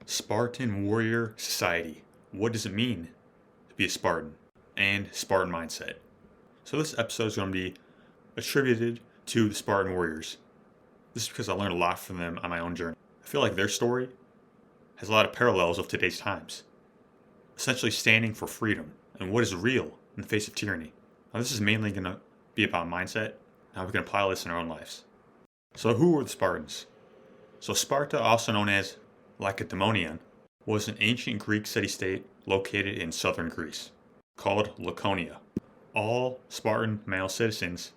Spartan warrior society. What does it mean to be a Spartan? And Spartan mindset. So this episode is going to be attributed to the Spartan warriors. This is because I learned a lot from them on my own journey. I feel like their story has a lot of parallels of today's times. Essentially standing for freedom and what is real in the face of tyranny. Now this is mainly going to be about mindset and how we can apply this in our own lives. So who were the Spartans? So Sparta, also known as Lacedaemonian, was an ancient Greek city-state located in southern Greece, called Laconia. All Spartan male citizens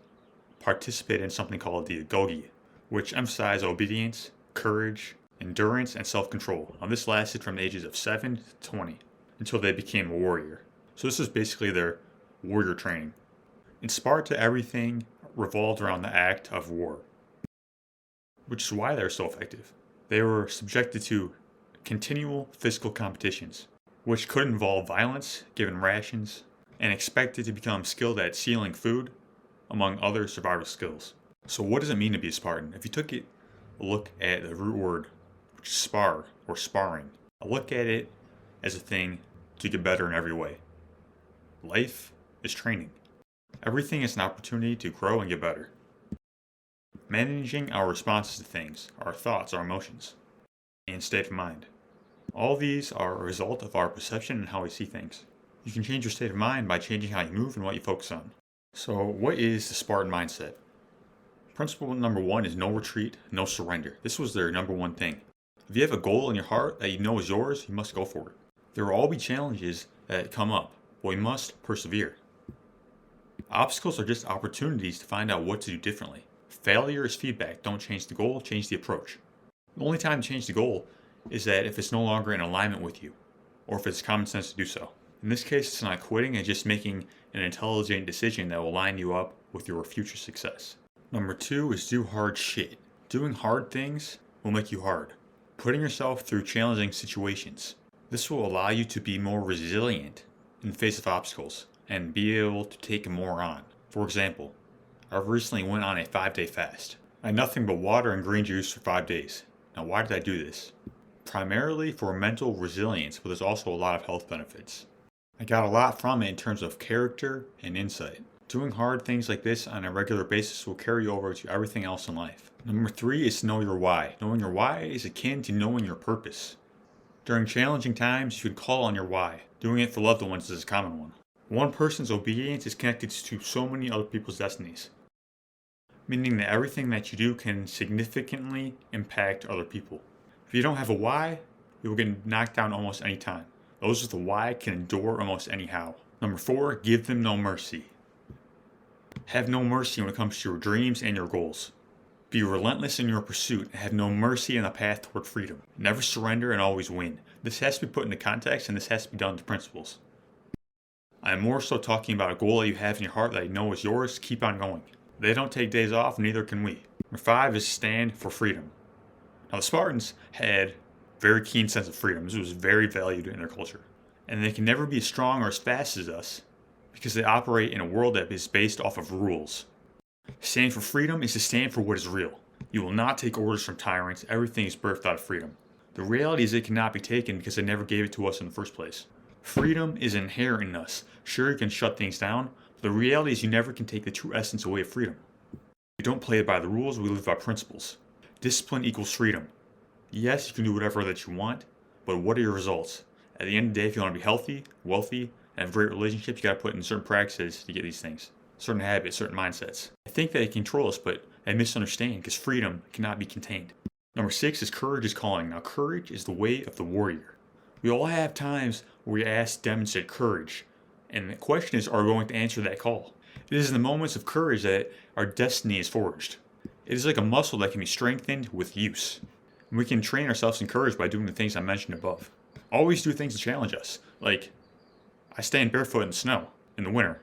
participated in something called the agoge, which emphasized obedience, courage, endurance, and self-control. Now this lasted from the ages of 7 to 20 until they became a warrior. So this is basically their warrior training. In Sparta, everything revolved around the act of war, which is why they were so effective. They were subjected to continual physical competitions, which could involve violence, given rations, and expected to become skilled at stealing food, among other survival skills. So what does it mean to be a Spartan? If you took a look at the root word, which is spar, or sparring, a look at it as a thing to get better in every way. Life is training. Everything is an opportunity to grow and get better. Managing our responses to things, our thoughts, our emotions, and state of mind. All these are a result of our perception and how we see things. You can change your state of mind by changing how you move and what you focus on. So what is the Spartan mindset? Principle number 1 is no retreat, no surrender. This was their number one thing. If you have a goal in your heart that you know is yours, you must go for it. There will all be challenges that come up, but we must persevere. Obstacles are just opportunities to find out what to do differently. Failure is feedback. Don't change the goal, change the approach. The only time to change the goal is that if it's no longer in alignment with you, or if it's common sense to do so. In this case, it's not quitting and just making an intelligent decision that will line you up with your future success. Number 2 is do hard shit. Doing hard things will make you hard. Putting yourself through challenging situations. This will allow you to be more resilient in the face of obstacles and be able to take more on. For example, I recently went on a 5-day fast. I had nothing but water and green juice for 5 days. Now why did I do this? Primarily for mental resilience, but there's also a lot of health benefits. I got a lot from it in terms of character and insight. Doing hard things like this on a regular basis will carry over to everything else in life. Number 3 is to know your why. Knowing your why is akin to knowing your purpose. During challenging times, you can call on your why. Doing it for loved ones is a common one. One person's obedience is connected to so many other people's destinies, meaning that everything that you do can significantly impact other people. If you don't have a why, you will get knocked down almost any time. Those with a why can endure almost anyhow. Number 4, give them no mercy. Have no mercy when it comes to your dreams and your goals. Be relentless in your pursuit and have no mercy in the path toward freedom. Never surrender and always win. This has to be put into context and this has to be done to principles. I am more so talking about a goal that you have in your heart that you know is yours. Keep on going. They don't take days off, neither can we. Number 5 is stand for freedom. Now the Spartans had a very keen sense of freedom. This was very valued in their culture. And they can never be as strong or as fast as us because they operate in a world that is based off of rules. Stand for freedom is to stand for what is real. You will not take orders from tyrants. Everything is birthed out of freedom. The reality is it cannot be taken because they never gave it to us in the first place. Freedom is inherent in us. Sure, you can shut things down, but the reality is you never can take the true essence away of freedom. We don't play by the rules, we live by principles. Discipline equals freedom. Yes, you can do whatever that you want, but what are your results? At the end of the day, if you want to be healthy, wealthy, and have great relationships, you got to put in certain practices to get these things. Certain habits, certain mindsets. I think they control us, but I misunderstand because freedom cannot be contained. Number 6 is courage is calling. Now courage is the way of the warrior. We all have times where we ask to demonstrate courage, and the question is, are we going to answer that call? It is in the moments of courage that our destiny is forged. It is like a muscle that can be strengthened with use. And we can train ourselves in courage by doing the things I mentioned above. Always do things to challenge us, like I stand barefoot in the snow in the winter,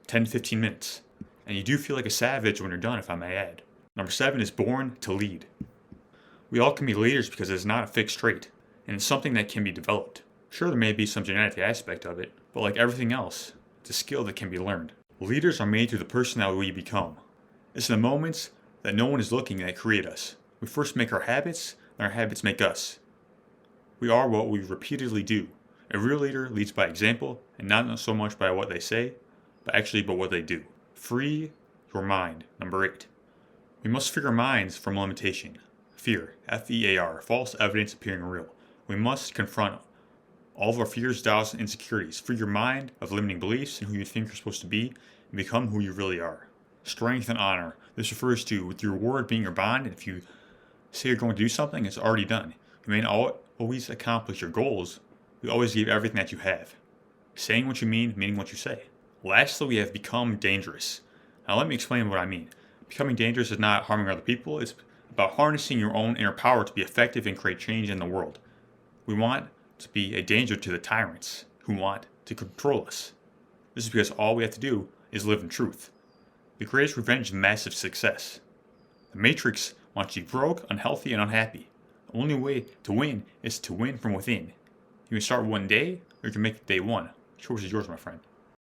10 to 15 minutes, and you do feel like a savage when you're done, if I may add. Number 7 is born to lead. We all can be leaders because it is not a fixed trait, and it's something that can be developed. Sure, there may be some genetic aspect of it, but like everything else, it's a skill that can be learned. Leaders are made through the person that we become. It's the moments that no one is looking that create us. We first make our habits, and our habits make us. We are what we repeatedly do. A real leader leads by example, and not so much by what they say, but actually by what they do. Free your mind. Number 8. We must free our minds from limitation. Fear, F-E-A-R, false evidence appearing real. We must confront all of our fears, doubts, and insecurities. Free your mind of limiting beliefs and who you think you're supposed to be, and become who you really are. Strength and honor. This refers to with your word being your bond, and if you say you're going to do something, it's already done. You may not always accomplish your goals, but you always give everything that you have. Saying what you mean, meaning what you say. Lastly, we have become dangerous. Now let me explain what I mean. Becoming dangerous is not harming other people, it's about harnessing your own inner power to be effective and create change in the world. We want to be a danger to the tyrants who want to control us. This is because all we have to do is live in truth. The greatest revenge is massive success. The Matrix wants you broke, unhealthy, and unhappy. The only way to win is to win from within. You can start one day, or you can make it day one. The choice is yours, my friend.